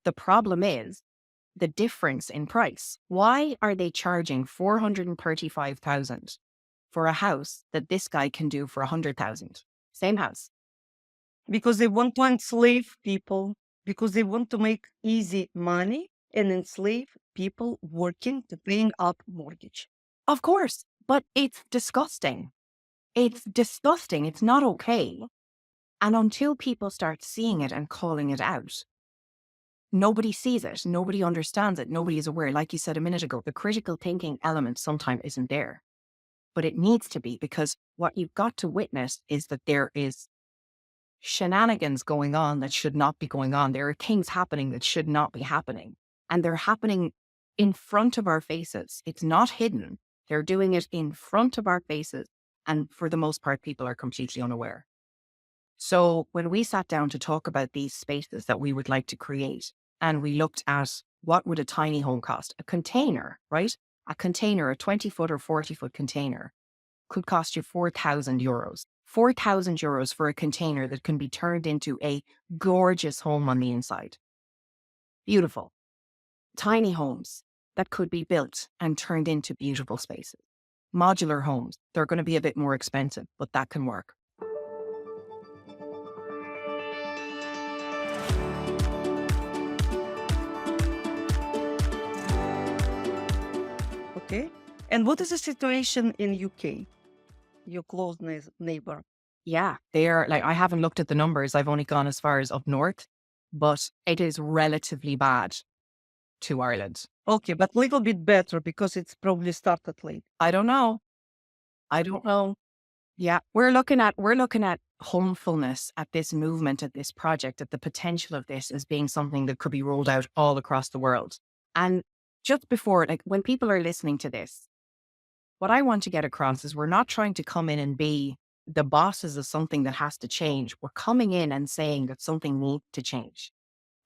The problem is the difference in price. Why are they charging 435,000 for a house that this guy can do for 100,000? Same house. Because they want to enslave people, because they want to make easy money and enslave people working to paying up mortgage. Of course, but it's disgusting. It's disgusting. It's not okay. And until people start seeing it and calling it out, nobody sees it. Nobody understands it. Nobody is aware. Like you said a minute ago, the critical thinking element sometimes isn't there, but it needs to be, because what you've got to witness is that there is shenanigans going on that should not be going on. There are things happening that should not be happening. And they're happening in front of our faces. It's not hidden. They're doing it in front of our faces. And for the most part, people are completely unaware. So when we sat down to talk about these spaces that we would like to create, and we looked at what would a tiny home cost, a container, right? A container, a 20-foot or 40-foot container could cost you €4,000. €4,000 for a container that can be turned into a gorgeous home on the inside. Beautiful. Tiny homes that could be built and turned into beautiful spaces. Modular homes, they're going to be a bit more expensive, but that can work. Okay. And what is the situation in UK, your close neighbor? Yeah, they're like, I haven't looked at the numbers. I've only gone as far as up north, but it is relatively bad to Ireland. Okay, but a little bit better because it's probably started late. I don't know. Yeah, we're looking at homefulness, at this movement, at this project, at the potential of this as being something that could be rolled out all across the world. And just before, like when people are listening to this, what I want to get across is we're not trying to come in and be the bosses of something that has to change. We're coming in and saying that something needs to change.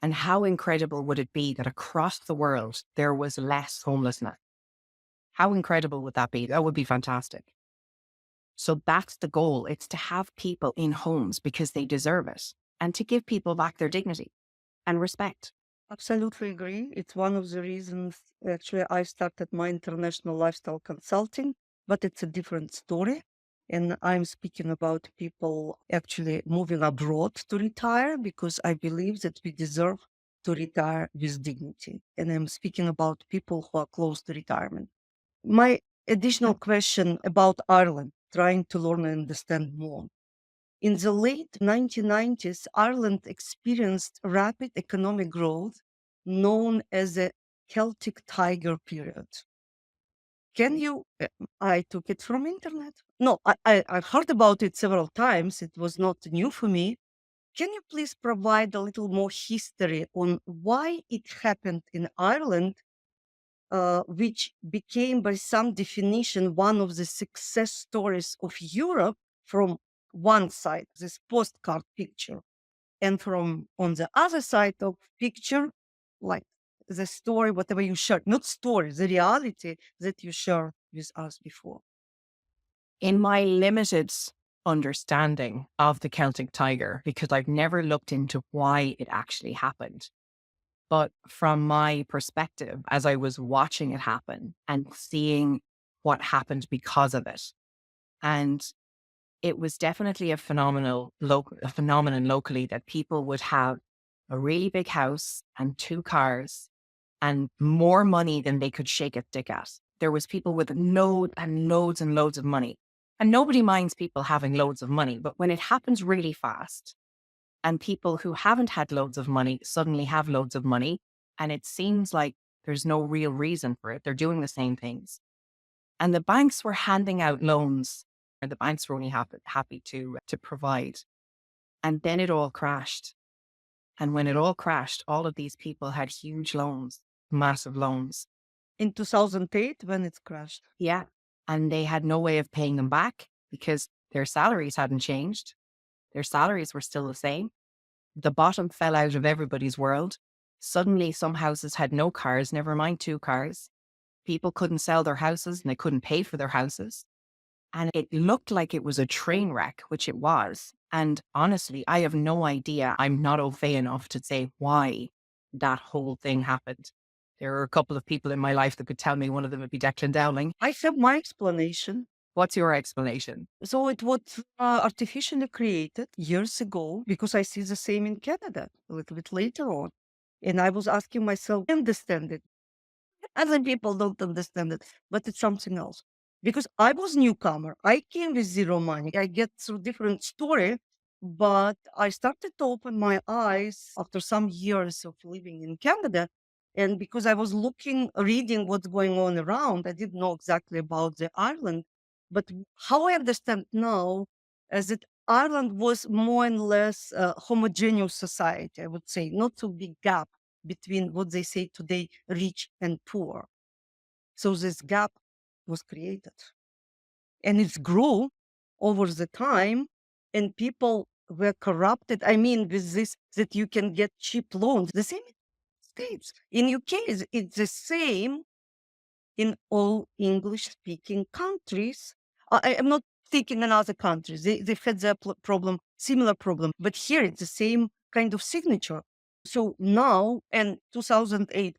And how incredible would it be that across the world there was less homelessness? How incredible would that be? That would be fantastic. So that's the goal. It's to have people in homes because they deserve it, and to give people back their dignity and respect. Absolutely agree. It's one of the reasons actually I started my international lifestyle consulting, but it's a different story. And I'm speaking about people actually moving abroad to retire because I believe that we deserve to retire with dignity. And I'm speaking about people who are close to retirement. My additional question about Ireland, trying to learn and understand more. In the late 1990s, Ireland experienced rapid economic growth known as the Celtic Tiger period. Can you, I took it from internet. No, I've heard about it several times. It was not new for me. Can you please provide a little more history on why it happened in Ireland, which became by some definition one of the success stories of Europe from one side, this postcard picture, and from on the other side of picture, like the story, whatever you shared, not story, the reality that you shared with us before. In my limited understanding of the Celtic tiger, because I've never looked into why it actually happened, but from my perspective, as I was watching it happen and seeing what happened because of it, and it was definitely a phenomenon locally, that people would have a really big house and 2 cars and more money than they could shake a stick at. There was people with loads and loads and loads of money. And nobody minds people having loads of money, but when it happens really fast and people who haven't had loads of money suddenly have loads of money, and it seems like there's no real reason for it, they're doing the same things. And the banks were handing out loans, or the banks were only happy to provide. And then it all crashed. And when it all crashed, all of these people had huge loans, massive loans. In 2008, when it crashed. Yeah. And they had no way of paying them back because their salaries hadn't changed. Their salaries were still the same. The bottom fell out of everybody's world. Suddenly, some houses had no cars, never mind 2 cars. People couldn't sell their houses and they couldn't pay for their houses. And it looked like it was a train wreck, which it was. And honestly, I have no idea. I'm not au fait enough to say why that whole thing happened. There are a couple of people in my life that could tell me. One of them would be Declan Dowling. I have my explanation. What's your explanation? So it was artificially created years ago because I see the same in Canada a little bit later on. And I was asking myself, understand it. Other people don't understand it, but it's something else. Because I was newcomer. I came with zero money. I get through different story, but I started to open my eyes after some years of living in Canada. And because I was reading what's going on around, I didn't know exactly about the Ireland. But how I understand now is that Ireland was more and less a homogeneous society, I would say, not so big gap between what they say today, rich and poor. So this gap was created and it's grew over the time and people were corrupted. I mean, with this, that you can get cheap loans, the same in States. In UK, it's the same in all English speaking countries. I am not thinking in other countries. They've had their problem, similar problem, but here it's the same kind of signature. So now, and 2008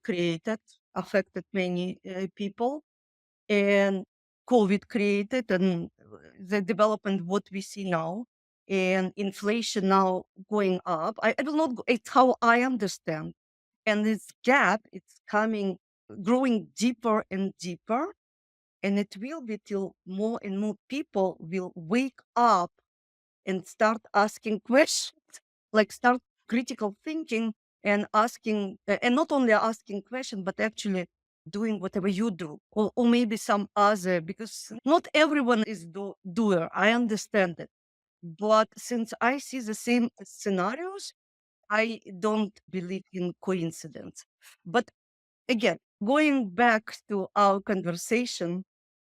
affected many people, and COVID created, and the development what we see now, and inflation now going up. I will not. It's how I understand, and this gap it's growing deeper and deeper, and it will be till more and more people will wake up and start asking questions, like start critical thinking and asking, and not only asking questions, but actually doing whatever you do, or maybe some other, because not everyone is doer. I understand it. But since I see the same scenarios, I don't believe in coincidence. But again, going back to our conversation,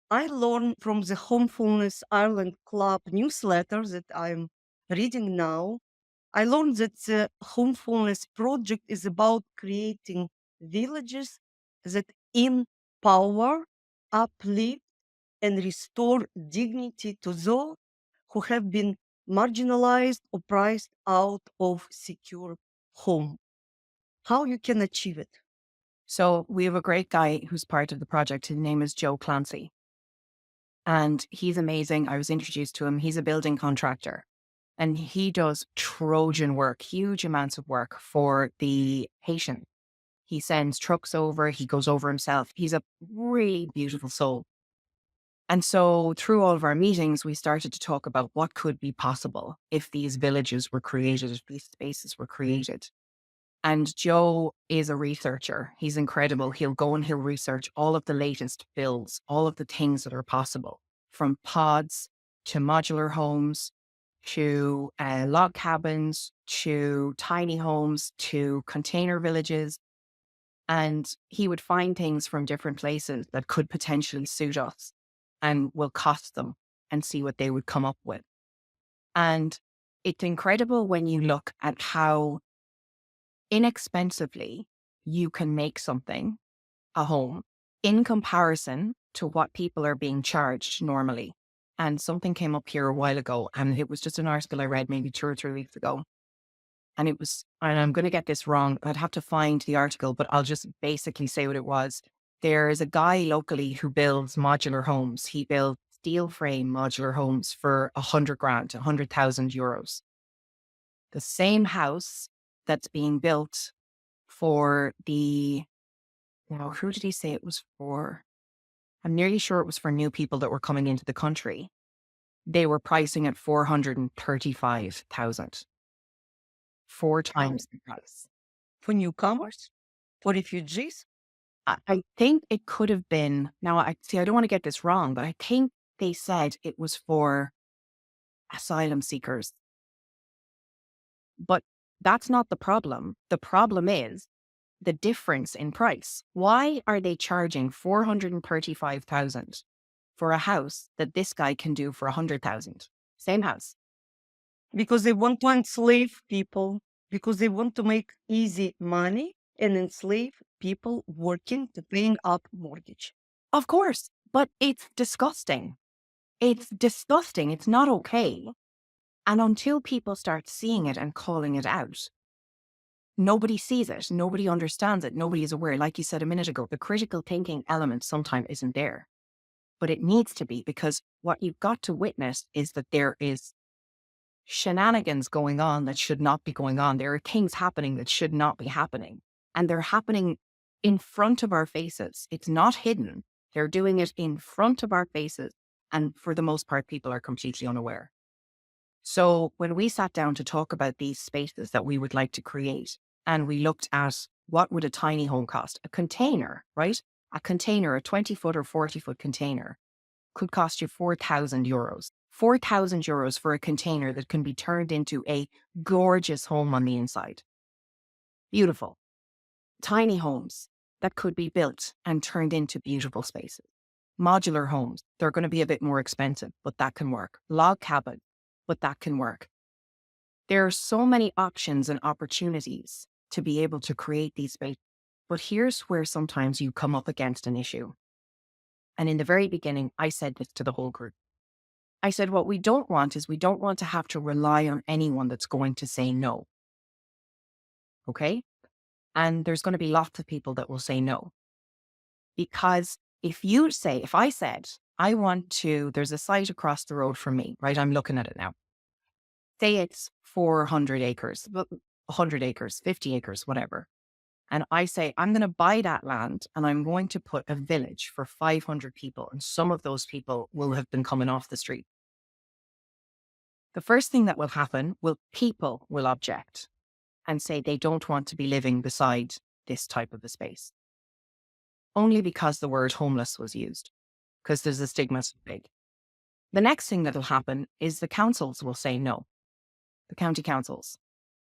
I learned from the Homefulness Ireland Club newsletter that I'm reading now. I learned that the Homefulness Project is about creating villages that empower, uplift, and restore dignity to those who have been marginalized or priced out of secure home. How you can achieve it? So we have a great guy who's part of the project. His name is Joe Clancy. And he's amazing. I was introduced to him. He's a building contractor and he does Trojan work, huge amounts of work for the Haitian. He sends trucks over, he goes over himself. He's a really beautiful soul. And so through all of our meetings, we started to talk about what could be possible if these villages were created, if these spaces were created. And Joe is a researcher. He's incredible. He'll go and he'll research all of the latest builds, all of the things that are possible, from pods to modular homes, to log cabins, to tiny homes, to container villages. And he would find things from different places that could potentially suit us and will cost them and see what they would come up with. And it's incredible when you look at how inexpensively you can make something, a home, in comparison to what people are being charged normally. And something came up here a while ago, and it was just an article I read maybe 2 or 3 weeks ago. And it was, and I'm going to get this wrong, I'd have to find the article, but I'll just basically say what it was. There is a guy locally who builds modular homes. He builds steel frame modular homes for 100 grand, 100,000 euros. The same house that's being built for now, who did he say it was for? I'm nearly sure it was for new people that were coming into the country. They were pricing at 435,000, 4 times the price. For newcomers? For refugees? I think it could have been, now I don't want to get this wrong, but I think they said it was for asylum seekers. But that's not the problem. The problem is the difference in price. Why are they charging 435,000 for a house that this guy can do for 100,000? Same house. Because they want to enslave people, because they want to make easy money and enslave people working to paying up mortgage. Of course, but it's disgusting. It's disgusting. It's not okay. And until people start seeing it and calling it out, Nobody sees it. Nobody understands it. Nobody is aware. Like you said a minute ago, the critical thinking element sometimes isn't there, but it needs to be, because what you've got to witness is that there is shenanigans going on that should not be going on. There are things happening that should not be happening. And they're happening in front of our faces. It's not hidden. They're doing it in front of our faces. And for the most part, people are completely unaware. So when we sat down to talk about these spaces that we would like to create, and we looked at what would a tiny home cost, a container, right? A container, a 20-foot or 40-foot container could cost you €4,000. €4,000 for a container that can be turned into a gorgeous home on the inside. Beautiful. Tiny homes that could be built and turned into beautiful spaces. Modular homes, they're going to be a bit more expensive, but that can work. Log cabin, but that can work. There are so many options and opportunities to be able to create these spaces. But here's where sometimes you come up against an issue. And in the very beginning, I said this to the whole group. I said, what we don't want is we don't want to have to rely on anyone that's going to say no. Okay? And there's going to be lots of people that will say no. Because if I said, I want to, there's a site across the road from me, right? I'm looking at it now. Say it's 400 acres, 100 acres, 50 acres, whatever. And I say, I'm going to buy that land and I'm going to put a village for 500 people. And some of those people will have been coming off the street. The first thing that will happen people will object and say they don't want to be living beside this type of a space. Only because the word homeless was used, because there's a stigma so big. The next thing that'll happen is the councils will say no, the county councils,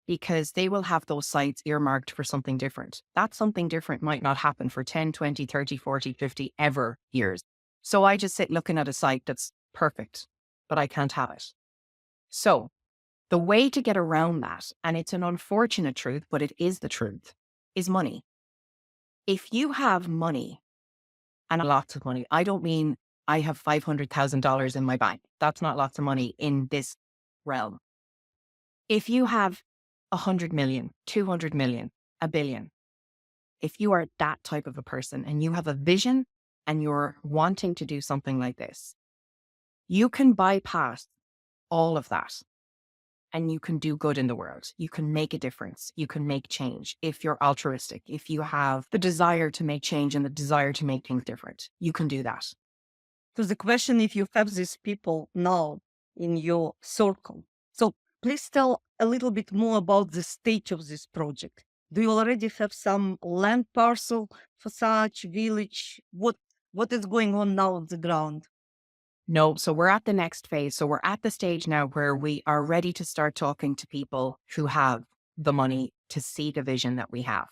because they will have those sites earmarked for something different. That something different might not happen for 10, 20, 30, 40, 50 ever years. So I just sit looking at a site that's perfect, but I can't have it. So the way to get around that, and it's an unfortunate truth, but it is the truth, is money. If you have money, and lots of money, I don't mean I have $500,000 in my bank. That's not lots of money in this realm. If you have 100 million, 200 million, a billion, if you are that type of a person and you have a vision and you're wanting to do something like this, you can bypass all of that and you can do good in the world. You can make a difference. You can make change. If you're altruistic, if you have the desire to make change and the desire to make things different, you can do that. So the question, if you have these people now in your circle, so please tell a little bit more about the stage of this project. Do you already have some land parcel for such village? What is going on now on the ground? No, so we're at the next phase. So we're at the stage now where we are ready to start talking to people who have the money to see the vision that we have.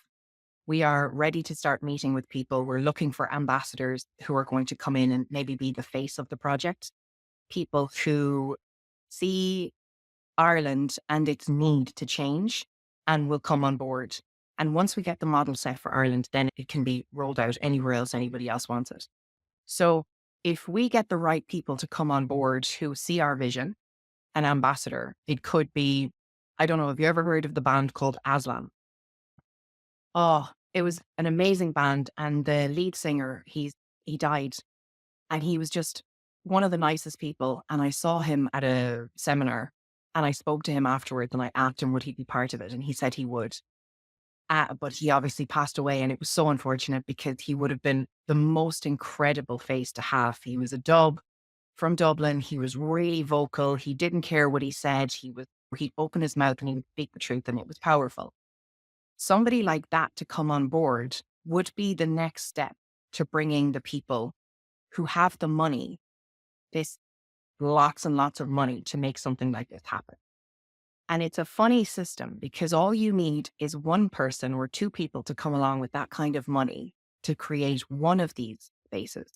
We are ready to start meeting with people. We're looking for ambassadors who are going to come in and maybe be the face of the project. People who see Ireland and its need to change and will come on board. And once we get the model set for Ireland, then it can be rolled out anywhere else anybody else wants it. So if we get the right people to come on board who see our vision, an ambassador, it could be, I don't know, have you ever heard of the band called Aslan? Oh, it was an amazing band. And the lead singer, he died, and he was just one of the nicest people. And I saw him at a seminar and I spoke to him afterwards and I asked him, would he be part of it? And he said he would. But he obviously passed away, and it was so unfortunate because he would have been the most incredible face to have. He was a dub from Dublin. He was really vocal. He didn't care what he said. He'd open his mouth and he would speak the truth, and it was powerful. Somebody like that to come on board would be the next step to bringing the people who have the money, this lots and lots of money, to make something like this happen. And it's a funny system because all you need is one person or two people to come along with that kind of money to create one of these spaces.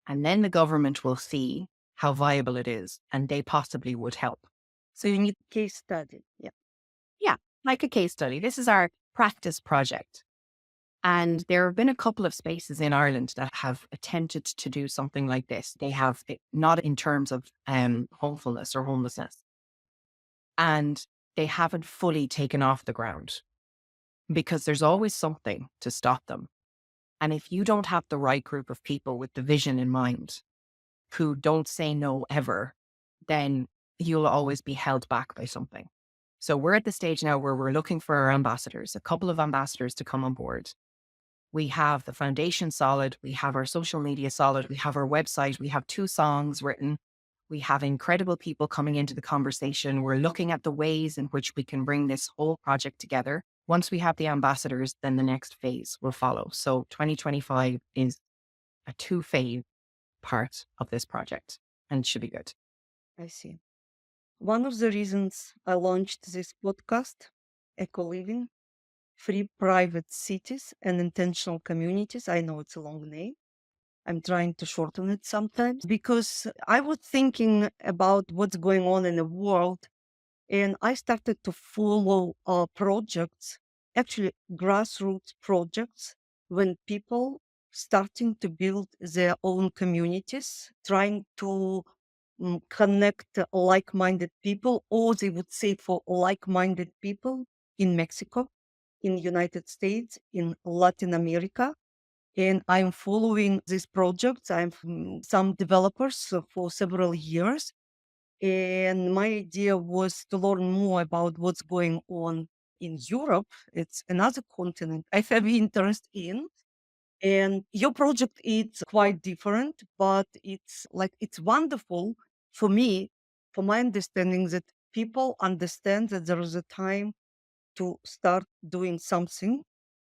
And then the government will see how viable it is and they possibly would help. So you need case study. Yeah. Yeah, like a case study. This is our practice project. And there have been a couple of spaces in Ireland that have attempted to do something like this. They have, not in terms of homefulness or homelessness, and they haven't fully taken off the ground. because there's always something to stop them. And if you don't have the right group of people with the vision in mind who don't say no ever, then you'll always be held back by something. So we're at the stage now where we're looking for our ambassadors, a couple of ambassadors to come on board. We have the foundation solid, we have our social media solid, we have our website, we have 2 songs written, we have incredible people coming into the conversation. We're looking at the ways in which we can bring this whole project together. Once we have the ambassadors, then the next phase will follow. So 2025 is a 2-phase part of this project and it should be good. I see. One of the reasons I launched this podcast, Eco Living, Free Private Cities and Intentional Communities. I know it's a long name. I'm trying to shorten it sometimes because I was thinking about what's going on in the world, and I started to follow projects, actually grassroots projects, when people starting to build their own communities, trying to connect like-minded people, or they would say for like-minded people in Mexico, in United States, in Latin America. And I'm following these projects. I'm some developers for several years. And my idea was to learn more about what's going on in Europe. It's another continent I have interest in. And your project is quite different, but it's wonderful for me, for my understanding, that people understand that there is a time to start doing something.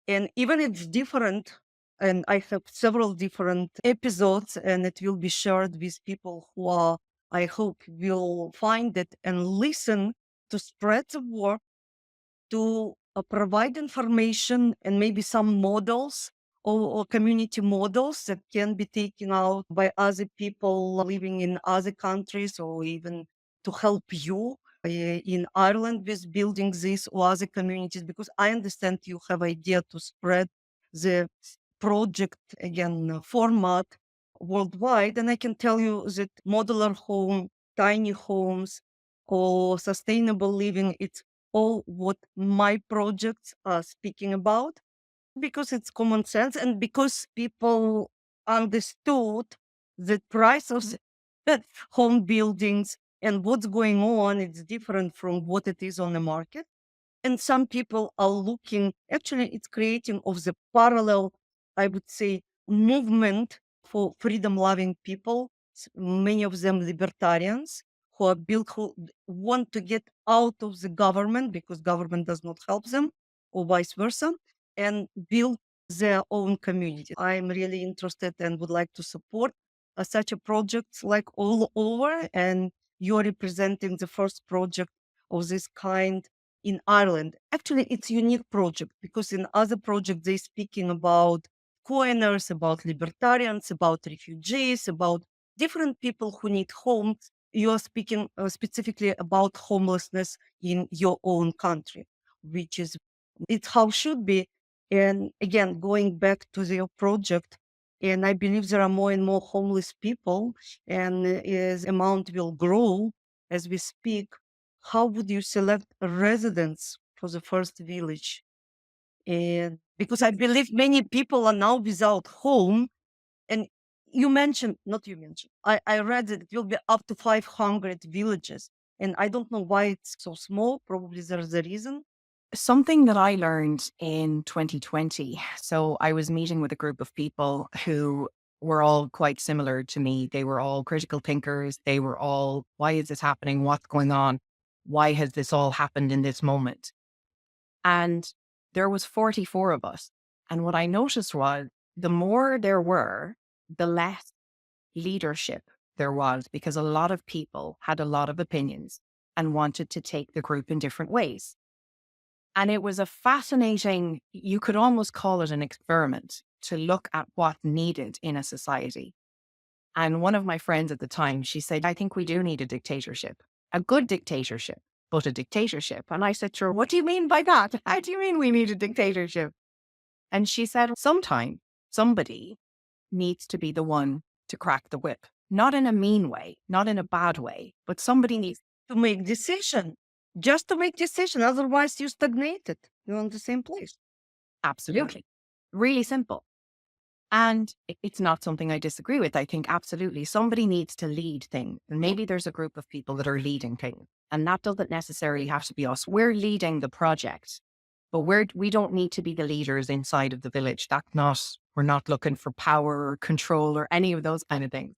And even it's different, and I have several different episodes, and it will be shared with people who are, I hope, will find it and listen to spread the word, to provide information and maybe some models or community models that can be taken out by other people living in other countries, or even to help you in Ireland with building this or other communities, because I understand you have idea to spread the project again format worldwide. And I can tell you that modular home, tiny homes, or sustainable living, it's all what my projects are speaking about, because it's common sense and because people understood the price of the home buildings and what's going on. It's different from what it is on the market. And some people are looking, actually, it's creating of the parallel, I would say, movement for freedom loving people, many of them libertarians, who are built, who want to get out of the government because government does not help them, or vice versa, and build their own community. I'm really interested and would like to support such a project like all over. And you're representing the first project of this kind in Ireland. Actually, it's a unique project because in other projects, they're speaking about coiners, about libertarians, about refugees, about different people who need homes. You are speaking specifically about homelessness in your own country, which is it's how it should be. And again, going back to your project, and I believe there are more and more homeless people, and as amount will grow as we speak. How would you select residents for the first village? And because I believe many people are now without home, and you mentioned, not you mentioned, I read that it will be up to 500 villages. And I don't know why it's so small. Probably there's a reason. Something that I learned in 2020. So I was meeting with a group of people who were all quite similar to me. They were all critical thinkers. They were all, why is this happening? What's going on? Why has this all happened in this moment? And there was 44 of us. And what I noticed was the more there were, the less leadership there was, because a lot of people had a lot of opinions and wanted to take the group in different ways. And it was a fascinating, you could almost call it an experiment to look at what needed in a society. And one of my friends at the time, she said, I think we do need a dictatorship, a good dictatorship, but a dictatorship. And I said to her, what do you mean by that? How do you mean we need a dictatorship? And she said, sometime somebody needs to be the one to crack the whip, not in a mean way, not in a bad way, but somebody needs To make decision, just to make decision. Otherwise, you stagnated. You're on the same place. Absolutely. Really simple. And it's not something I disagree with. I think absolutely somebody needs to lead things. And maybe there's a group of people that are leading things. And that doesn't necessarily have to be us. We're leading the project, but we don't need to be the leaders inside of the village. We're not looking for power or control or any of those kind of things.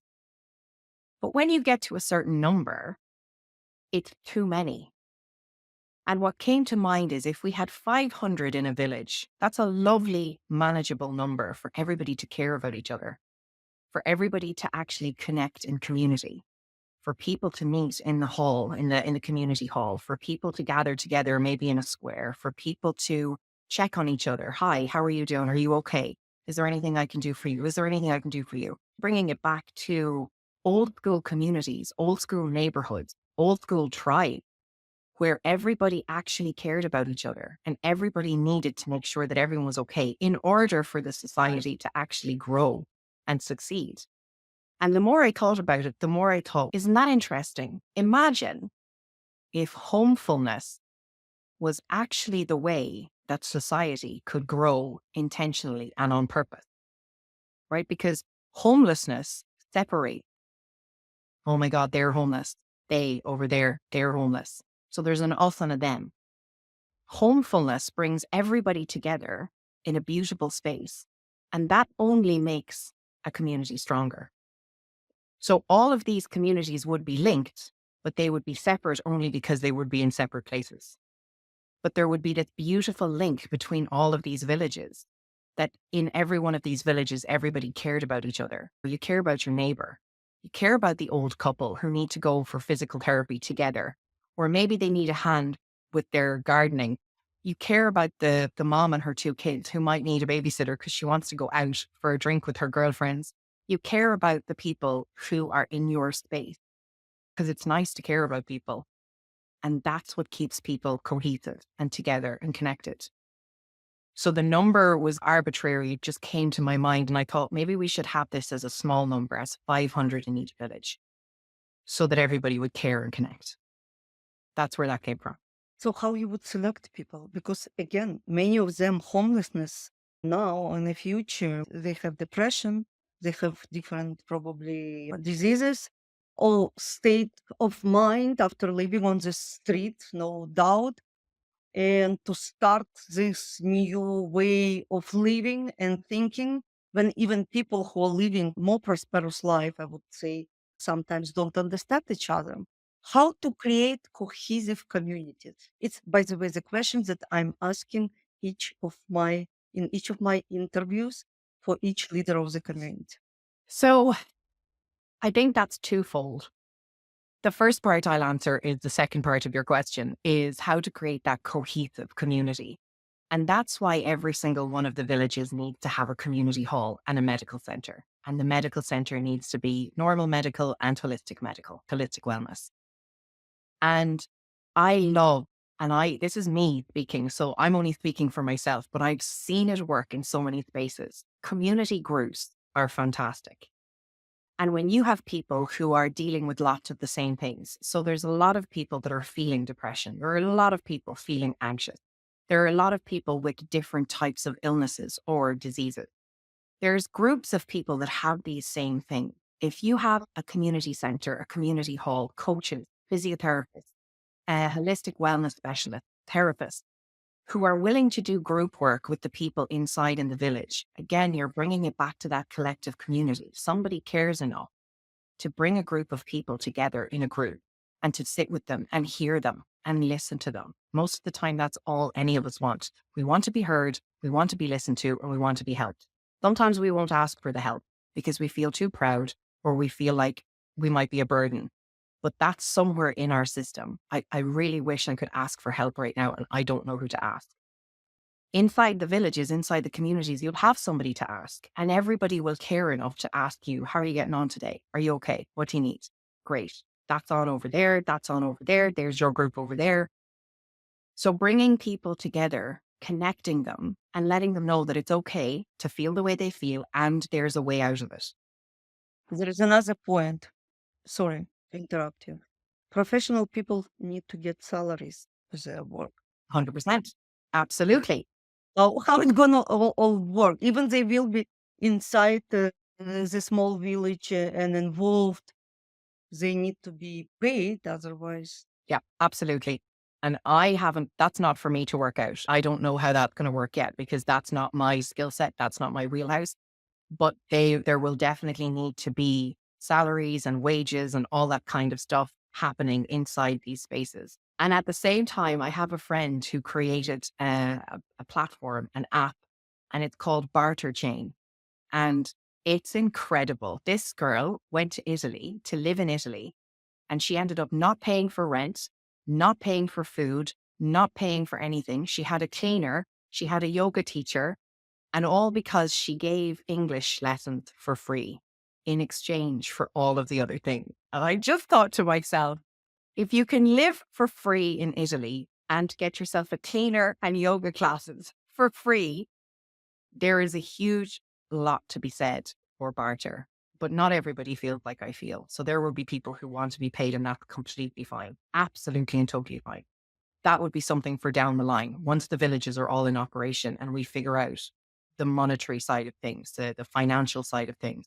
But when you get to a certain number, it's too many. And what came to mind is if we had 500 in a village, that's a lovely, manageable number for everybody to care about each other, for everybody to actually connect in community, for people to meet in the hall, in the community hall, for people to gather together, maybe in a square, for people to check on each other. Hi, how are you doing? Are you okay? Is there anything I can do for you? Is there anything I can do for you? Bringing it back to old school communities, old school neighborhoods, old school tribes, where everybody actually cared about each other and everybody needed to make sure that everyone was okay in order for the society to actually grow and succeed. And the more I thought about it, the more I thought, isn't that interesting? Imagine if homefulness was actually the way that society could grow intentionally and on purpose, right? Because homelessness separates. Oh my God, they're homeless. They over there, they're homeless. So there's an us and a them. Homefulness brings everybody together in a beautiful space. And that only makes a community stronger. So all of these communities would be linked, but they would be separate only because they would be in separate places. But there would be this beautiful link between all of these villages, that in every one of these villages, everybody cared about each other. You care about your neighbor. You care about the old couple who need to go for physical therapy together, or maybe they need a hand with their gardening. You care about the mom and her two kids who might need a babysitter because she wants to go out for a drink with her girlfriends. You care about the people who are in your space because it's nice to care about people. And that's what keeps people cohesive and together and connected. So the number was arbitrary, it just came to my mind. And I thought maybe we should have this as a small number, as 500 in each village, so that everybody would care and connect. That's where that came from. So how you would select people? Because again, many of them homelessness now in the future, they have depression, they have different probably diseases or state of mind after living on the street, no doubt. And to start this new way of living and thinking when even people who are living more prosperous life, I would say, sometimes don't understand each other. How to create cohesive communities? It's, by the way, the question that I'm asking in each of my interviews for each leader of the community. So I think that's twofold. The first part I'll answer is the second part of your question, is how to create that cohesive community. And that's why every single one of the villages needs to have a community hall and a medical center. And the medical center needs to be normal medical and holistic medical, holistic wellness. And I love, this is me speaking, so I'm only speaking for myself, but I've seen it work in so many spaces. Community groups are fantastic. And when you have people who are dealing with lots of the same things, so there's a lot of people that are feeling depression, there are a lot of people feeling anxious, there are a lot of people with different types of illnesses or diseases. There's groups of people that have these same things. If you have a community center, a community hall, coaches, physiotherapists, a holistic wellness specialist, therapists, who are willing to do group work with the people inside in the village. Again, you're bringing it back to that collective community. Somebody cares enough to bring a group of people together in a group and to sit with them and hear them and listen to them. Most of the time, that's all any of us want. We want to be heard, we want to be listened to, or we want to be helped. Sometimes we won't ask for the help because we feel too proud or we feel like we might be a burden. But that's somewhere in our system. I really wish I could ask for help right now, and I don't know who to ask. Inside the villages, inside the communities, you'll have somebody to ask, and everybody will care enough to ask you, how are you getting on today? Are you okay? What do you need? Great. That's on over there. That's on over there. There's your group over there. So bringing people together, connecting them and letting them know that it's okay to feel the way they feel and there's a way out of it. There is another point. Sorry to interrupt you. Professional people need to get salaries for their work. 100%. Absolutely. How it gonna all work? Even they will be inside the small village and involved. They need to be paid, otherwise. Yeah, absolutely. And I haven't, that's not for me to work out. I don't know how that's going to work yet because that's not my skill set. That's not my wheelhouse. But there will definitely need to be salaries and wages and all that kind of stuff happening inside these spaces. And at the same time, I have a friend who created a platform, an app, and it's called Barter Chain. And it's incredible. This girl went to Italy to live in Italy, and she ended up not paying for rent, not paying for food, not paying for anything. She had a cleaner, she had a yoga teacher, and all because she gave English lessons for free in exchange for all of the other things. And I just thought to myself, if you can live for free in Italy and get yourself a cleaner and yoga classes for free, there is a huge lot to be said for barter. But not everybody feels like I feel. So there will be people who want to be paid, and that's completely fine. Absolutely and totally fine. That would be something for down the line once the villages are all in operation and we figure out the monetary side of things, the financial side of things,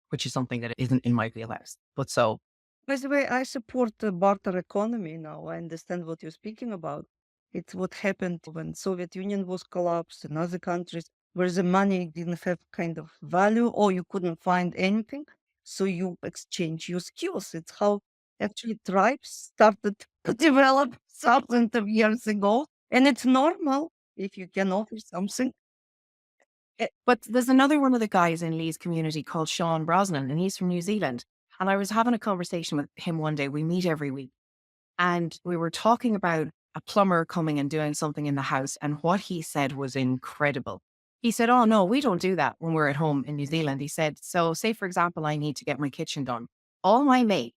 which is something that isn't in my wheelhouse. But so, By the way, I support the barter economy now. I understand what you're speaking about. It's what happened when Soviet Union was collapsed in other countries where the money didn't have kind of value or you couldn't find anything. So you exchange your skills. It's how actually tribes started to develop thousands of years ago. And it's normal if you can offer something. but there's another one of the guys in Lee's community called Sean Brosnan, and he's from New Zealand. And I was having a conversation with him one day. We meet every week. And we were talking about a plumber coming and doing something in the house. And what he said was incredible. He said, "Oh, no, we don't do that when we're at home in New Zealand." He said, "So, say, for example, I need to get my kitchen done. All my mates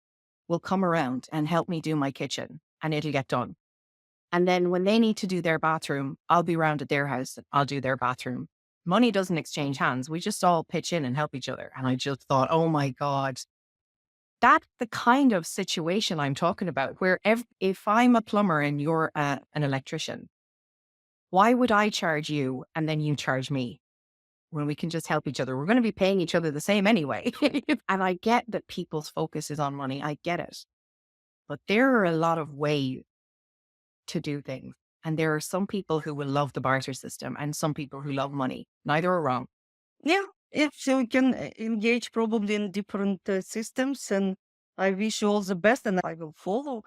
will come around and help me do my kitchen, and it'll get done. And then when they need to do their bathroom, I'll be around at their house. I'll do their bathroom. Money doesn't exchange hands. We just all pitch in and help each other." And I just thought, oh my God, that's the kind of situation I'm talking about, where if I'm a plumber and you're an electrician, why would I charge you and then you charge me when we can just help each other? We're going to be paying each other the same anyway. And I get that people's focus is on money. I get it. But there are a lot of ways to do things. And there are some people who will love the barter system and some people who love money. Neither are wrong. Yeah, if so we can engage probably in different systems, and I wish you all the best, and I will follow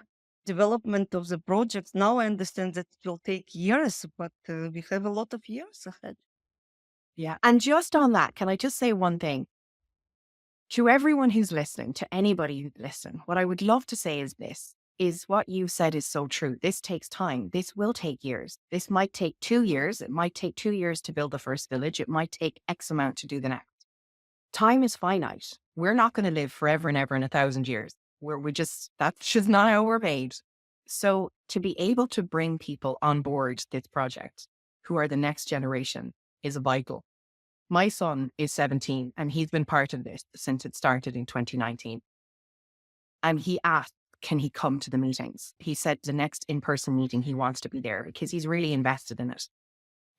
development of the projects. Now I understand that it will take years, but we have a lot of years ahead. Yeah. And just on that, can I just say one thing? To everyone who's listening, to anybody who's listening, what I would love to say is this, is what you said is so true. This takes time. This will take years. This might take 2 years. It might take 2 years to build the first village. It might take X amount to do the next. Time is finite. We're not going to live forever and ever in 1,000 years. That's just not how we're made. So to be able to bring people on board this project who are the next generation is vital. My son is 17 and he's been part of this since it started in 2019. And he asked, can he come to the meetings? He said the next in-person meeting, he wants to be there because he's really invested in it.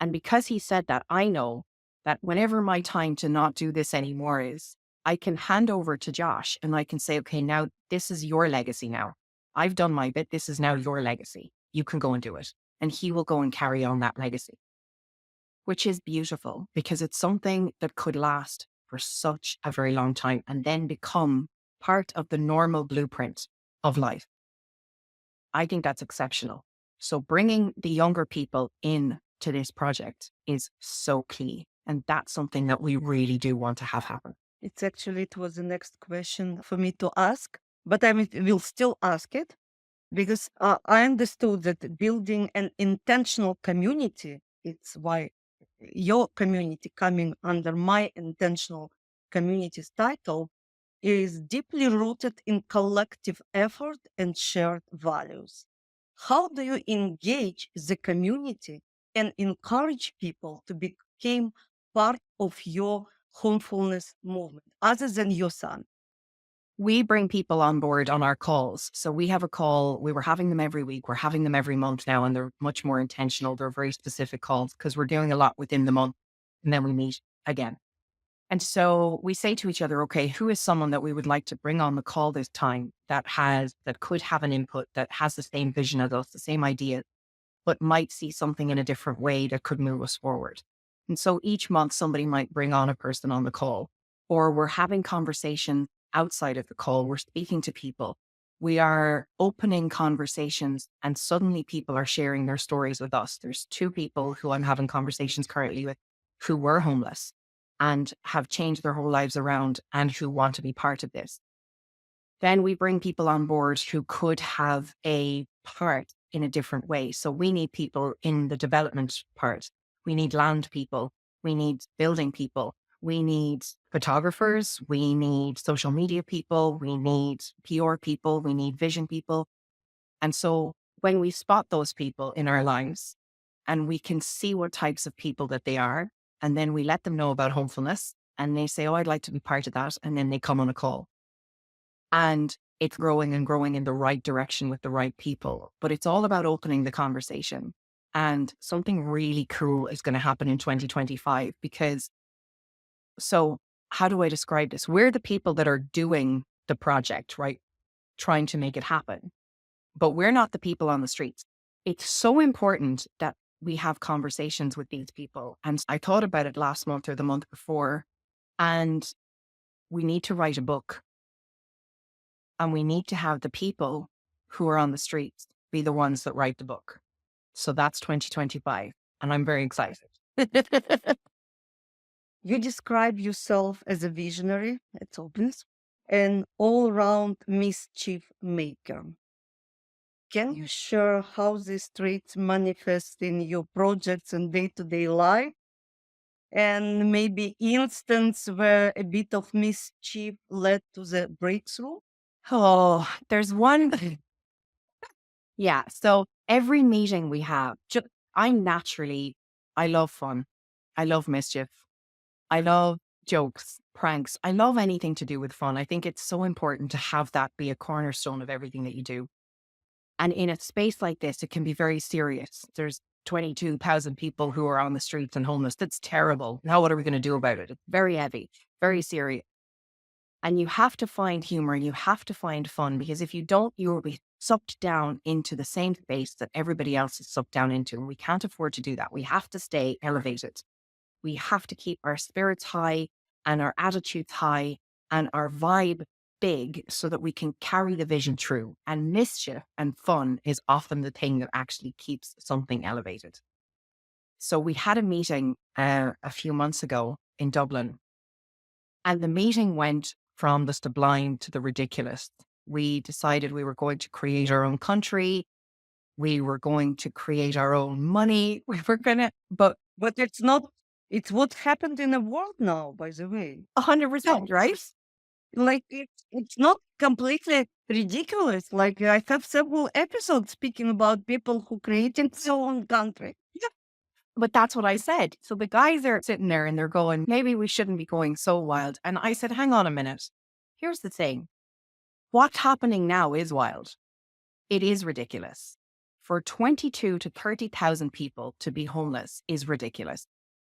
And because he said that, I know that whenever my time to not do this anymore is, I can hand over to Josh and I can say, okay, now this is your legacy now. I've done my bit. This is now your legacy. You can go and do it. And he will go and carry on that legacy, which is beautiful because it's something that could last for such a very long time and then become part of the normal blueprint of life. I think that's exceptional. So bringing the younger people in to this project is so key. And that's something that we really do want to have happen. It was the next question for me to ask, but I will still ask it because I understood that building an intentional community, it's why your community coming under my intentional community's title is deeply rooted in collective effort and shared values. How do you engage the community and encourage people to become part of your homefulness movement, other than your son? We bring people on board on our calls. So we have a call. We were having them every week. We're having them every month now, and they're much more intentional. They're very specific calls because we're doing a lot within the month, and then we meet again. And so we say to each other, okay, who is someone that we would like to bring on the call this time that could have an input, that has the same vision as us, the same idea, but might see something in a different way that could move us forward. And so each month somebody might bring on a person on the call, or we're having conversations outside of the call. We're speaking to people. We are opening conversations, and suddenly people are sharing their stories with us. There's two people who I'm having conversations currently with who were homeless and have changed their whole lives around and who want to be part of this. Then we bring people on board who could have a part in a different way. So we need people in the development part. We need land people. We need building people. We need photographers. We need social media people. We need PR people. We need vision people. And so when we spot those people in our lives and we can see what types of people that they are, and then we let them know about homefulness and they say, oh, I'd like to be part of that. And then they come on a call. And it's growing and growing in the right direction with the right people. But it's all about opening the conversation. And something really cool is going to happen in 2025 because, so how do I describe this? We're the people that are doing the project, right? Trying to make it happen. But we're not the people on the streets. It's so important that we have conversations with these people. And I thought about it last month or the month before, and we need to write a book. And we need to have the people who are on the streets be the ones that write the book. So that's 2025. And I'm very excited. You describe yourself as a visionary, it's obvious, an all-round mischief maker. Can you share how these traits manifest in your projects and day-to-day life? And maybe instance where a bit of mischief led to the breakthrough? Oh, there's one. Yeah. So every meeting we have, I love fun. I love mischief. I love jokes, pranks. I love anything to do with fun. I think it's so important to have that be a cornerstone of everything that you do. And in a space like this, it can be very serious. There's 22,000 people who are on the streets and homeless. That's terrible. Now, what are we going to do about it? It's very heavy, very serious. And you have to find humor and you have to find fun, because if you don't, you will be sucked down into the same space that everybody else is sucked down into. And we can't afford to do that. We have to stay elevated. We have to keep our spirits high and our attitudes high and our vibe big so that we can carry the vision through. And mischief and fun is often the thing that actually keeps something elevated. So we had a meeting a few months ago in Dublin, and the meeting went from the sublime to the ridiculous. We decided we were going to create our own country. We were going to create our own money. We were going to, but But it's not, it's what happened in the world now, by the way. 100%, right? Like it's not completely ridiculous. Like I have several episodes speaking about people who created their own country. But that's what I said. So the guys are sitting there and they're going, maybe we shouldn't be going so wild. And I said, hang on a minute. Here's the thing. What's happening now is wild. It is ridiculous. For 22 to 30,000 people to be homeless is ridiculous.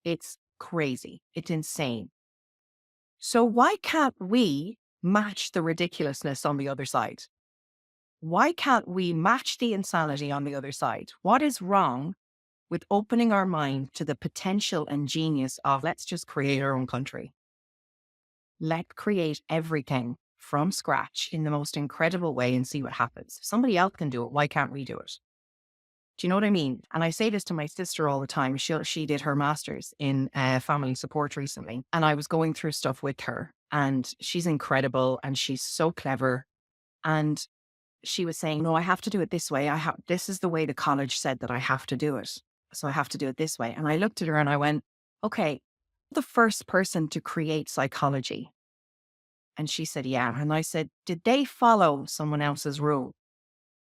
It's crazy. It's insane. So why can't we match the ridiculousness on the other side? Why can't we match the insanity on the other side? What is wrong with opening our mind to the potential and genius of let's just create our own country? Let's create everything from scratch in the most incredible way and see what happens. If somebody else can do it, why can't we do it? Do you know what I mean? And I say this to my sister all the time. She did her master's in family support recently. And I was going through stuff with her, and she's incredible and she's so clever. And she was saying, no, I have to do it this way. This is the way the college said that I have to do it. So I have to do it this way. And I looked at her and I went, okay, the first person to create psychology. And she said, yeah. And I said, did they follow someone else's rule?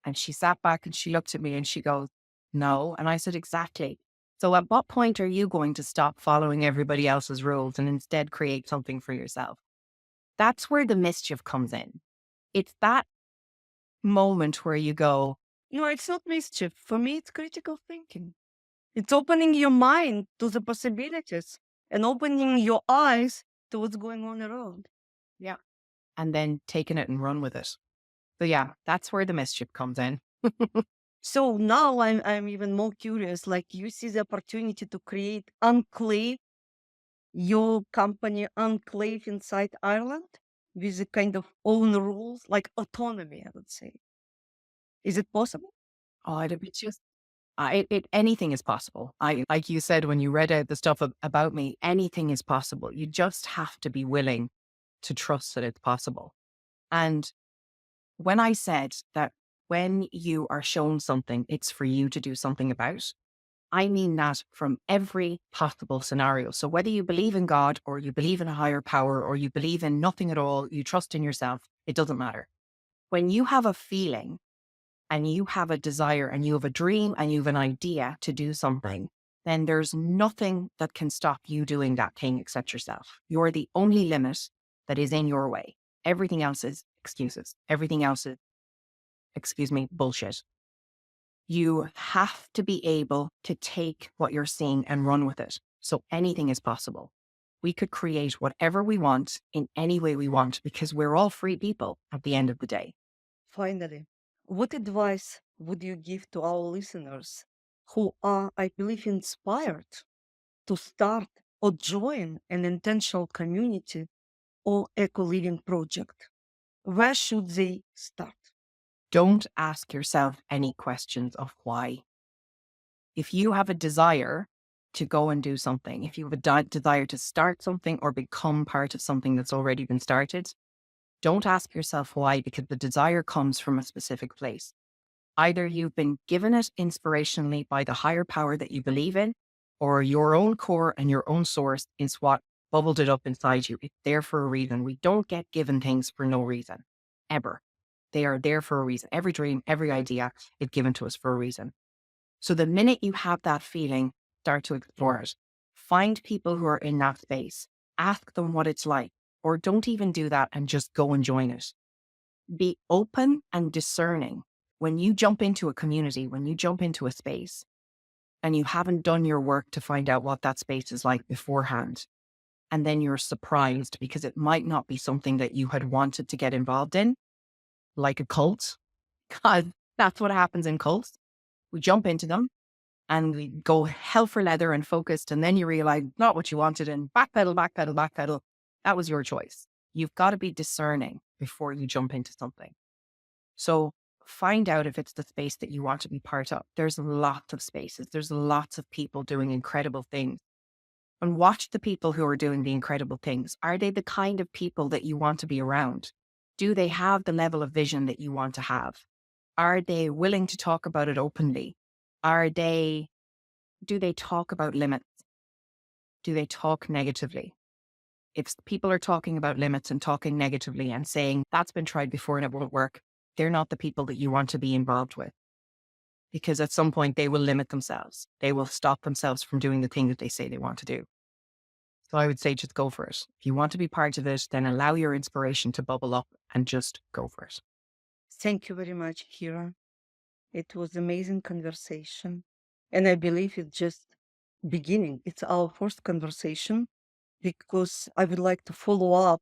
And she sat back and she looked at me and she goes, no. And I said, exactly. So at what point are you going to stop following everybody else's rules and instead create something for yourself? That's where the mischief comes in. It's that moment where you go, No, it's not mischief. For me, it's critical thinking. It's opening your mind to the possibilities and opening your eyes to what's going on around. yeah, and then taking it and run with it. So yeah, that's where the mischief comes in. So now I'm even more curious. Like, you see the opportunity to create enclave, your company enclave inside Ireland with a kind of own rules, like autonomy, I would say. Is it possible? Oh, it'd be just, anything is possible. Like you said, when you read out the stuff about me, anything is possible. You just have to be willing to trust that it's possible. And when I said that when you are shown something, it's for you to do something about, I mean that from every possible scenario. So whether you believe in God or you believe in a higher power or you believe in nothing at all, you trust in yourself, it doesn't matter. When you have a feeling and you have a desire and you have a dream and you have an idea to do something, then there's nothing that can stop you doing that thing except yourself. You're the only limit that is in your way. Everything else is excuses. Everything else is, bullshit. You have to be able to take what you're seeing and run with it. So anything is possible. We could create whatever we want in any way we want because we're all free people at the end of the day. Finally, what advice would you give to our listeners who are, I believe, inspired to start or join an intentional community or eco-living project? Where should they start? Don't ask yourself any questions of why. If you have a desire to go and do something, if you have a desire to start something or become part of something that's already been started, don't ask yourself why, because the desire comes from a specific place. Either you've been given it inspirationally by the higher power that you believe in, or your own core and your own source is what bubbled it up inside you. It's there for a reason. We don't get given things for no reason, ever. They are there for a reason. Every dream, every idea is given to us for a reason. So the minute you have that feeling, start to explore it. Find people who are in that space. Ask them what it's like, or don't even do that and just go and join it. Be open and discerning. When you jump into a community, when you jump into a space and you haven't done your work to find out what that space is like beforehand, and then you're surprised because it might not be something that you had wanted to get involved in, like a cult, because that's what happens in cults. We jump into them and we go hell for leather and focused, and then you realize not what you wanted and backpedal, backpedal, backpedal. That was your choice. You've got to be discerning before you jump into something. So find out if it's the space that you want to be part of. There's lots of spaces. There's lots of people doing incredible things. And watch the people who are doing the incredible things. Are they the kind of people that you want to be around? Do they have the level of vision that you want to have? Are they willing to talk about it openly? Do they talk about limits? Do they talk negatively? If people are talking about limits and talking negatively and saying that's been tried before and it won't work, they're not the people that you want to be involved with. Because at some point they will limit themselves. They will stop themselves from doing the thing that they say they want to do. So I would say just go for it. If you want to be part of it, then allow your inspiration to bubble up and just go for it. Thank you very much, Ciara. It was amazing conversation. And I believe it's just beginning. It's our first conversation because I would like to follow up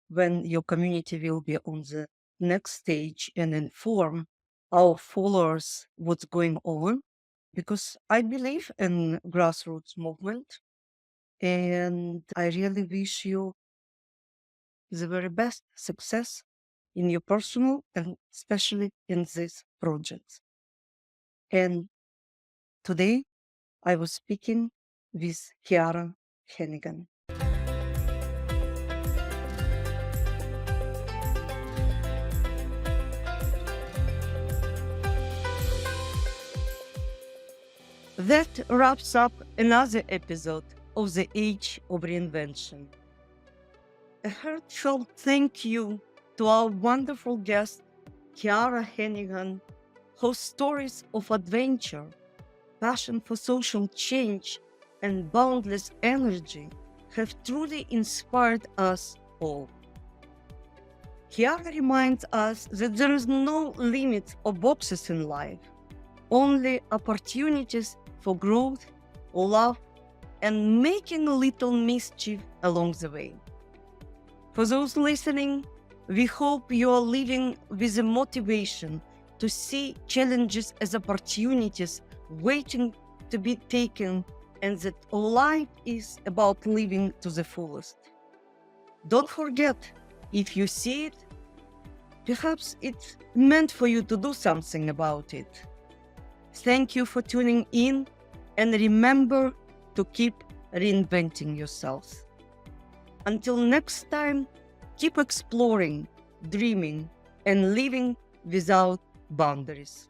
when your community will be on the next stage and inform our followers what's going on, because I believe in grassroots movement and I really wish you the very best success in your personal and especially in this project. And today I was speaking with Ciara Heneghan. That wraps up another episode of The Age of Reinvention. A heartfelt thank you to our wonderful guest, Ciara Heneghan, whose stories of adventure, passion for social change, and boundless energy have truly inspired us all. Ciara reminds us that there is no limit or boxes in life, only opportunities for growth, love, and making a little mischief along the way. For those listening, we hope you are living with a motivation to see challenges as opportunities waiting to be taken, and that life is about living to the fullest. Don't forget, if you see it, perhaps it's meant for you to do something about it. Thank you for tuning in, and remember to keep reinventing yourselves. Until next time, keep exploring, dreaming, and living without boundaries.